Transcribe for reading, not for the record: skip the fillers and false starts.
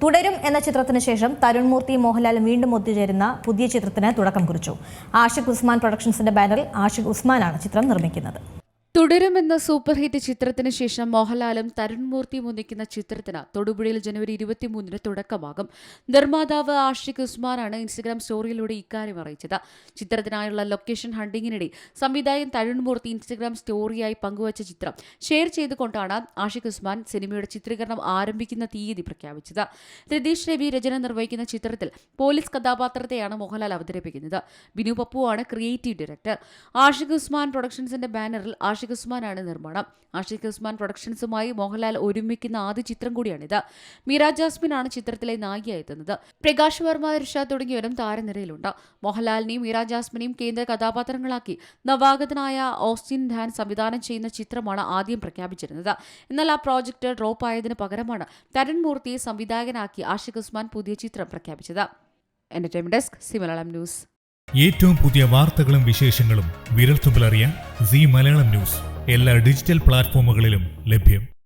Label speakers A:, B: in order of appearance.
A: തുടരും എന്ന ചിത്രത്തിന് ശേഷം തരുൺ മൂർത്തിയും മോഹൻലാലും വീണ്ടും ഒത്തുചേരുന്ന പുതിയ ചിത്രത്തിന് തുടക്കം കുറിച്ചു. ആഷിഖ് ഉസ്മാൻ പ്രൊഡക്ഷൻസിന്റെ ബാനറിൽ ആഷിഖ് ഉസ്മാനാണ് ചിത്രം നിർമ്മിക്കുന്നത്.
B: തുടരുമെന്ന സൂപ്പർ ഹിറ്റ് ചിത്രത്തിന് ശേഷം മോഹൻലാലും തരുൺ മൂർത്തിയും ഒന്നിക്കുന്ന ചിത്രത്തിന് തൊടുപുഴയിൽ ജനുവരി 23 തുടക്കമാകും. നിർമ്മാതാവ് ആഷിഖ് ഉസ്മാനാണ് ഇൻസ്റ്റഗ്രാം സ്റ്റോറിയിലൂടെ ഇക്കാര്യം അറിയിച്ചത്. ചിത്രത്തിനായുള്ള ലൊക്കേഷൻ ഹണ്ടിങ്ങിനിടെ സംവിധായകൻ തരുൺ മൂർത്തി ഇൻസ്റ്റഗ്രാം സ്റ്റോറിയായി പങ്കുവച്ച ചിത്രം ഷെയർ ചെയ്തുകൊണ്ടാണ് ആഷിഖ് ഉസ്മാൻ സിനിമയുടെ ചിത്രീകരണം ആരംഭിക്കുന്ന തീയതി പ്രഖ്യാപിച്ചത്. രതീഷ് രവി രചന നിർവഹിക്കുന്ന ചിത്രത്തിൽ പോലീസ് കഥാപാത്രത്തെയാണ് മോഹൻലാൽ അവതരിപ്പിക്കുന്നത്. ബിനു പപ്പുവാണ് ക്രിയേറ്റീവ് ഡയറക്ടർ. ആഷിഖ് ഉസ്മാൻ പ്രൊഡക്ഷൻസിന്റെ ബാനറിൽ ആഷിഖ് ഉസ്മാനാണ് നിർമ്മാണം. ആഷിഖ് ഉസ്മാൻ പ്രൊഡക്ഷൻസുമായി മോഹൻലാൽ ഒരുമിക്കുന്ന ആദ്യ ചിത്രം കൂടിയാണിത്. മീര ജാസ്മിൻ ആണ് ചിത്രത്തിലെ നായികയായി എത്തുന്നത്. പ്രകാശ് വർമ്മ, ഇർഷാദ് തുടങ്ങിയവരും താരനിരയിലുണ്ട്. മോഹൻലാലിനെയും മീര ജാസ്മിനെയും കേന്ദ്ര കഥാപാത്രങ്ങളാക്കി നവാഗതനായ ഓസ്റ്റിൻ ധാൻ സംവിധാനം ചെയ്യുന്ന ചിത്രമാണ് ആദ്യം പ്രഖ്യാപിച്ചിരുന്നത്. എന്നാൽ ആ പ്രോജക്റ്റ് ഡ്രോപ്പ് ആയതിനു പകരമാണ് തരുൺ മൂർത്തിയെ സംവിധായകനാക്കി ആഷിഖ് ഉസ്മാൻ പുതിയ ചിത്രം പ്രഖ്യാപിച്ചത്. Entertainment desk, C Malayalam news.
C: ഏറ്റവും പുതിയ വാർത്തകളും വിശേഷങ്ങളും വിരൽത്തുമ്പിലറിയാൻ സി മലയാളം ന്യൂസ് എല്ലാ ഡിജിറ്റൽ പ്ലാറ്റ്ഫോമുകളിലും ലഭ്യം.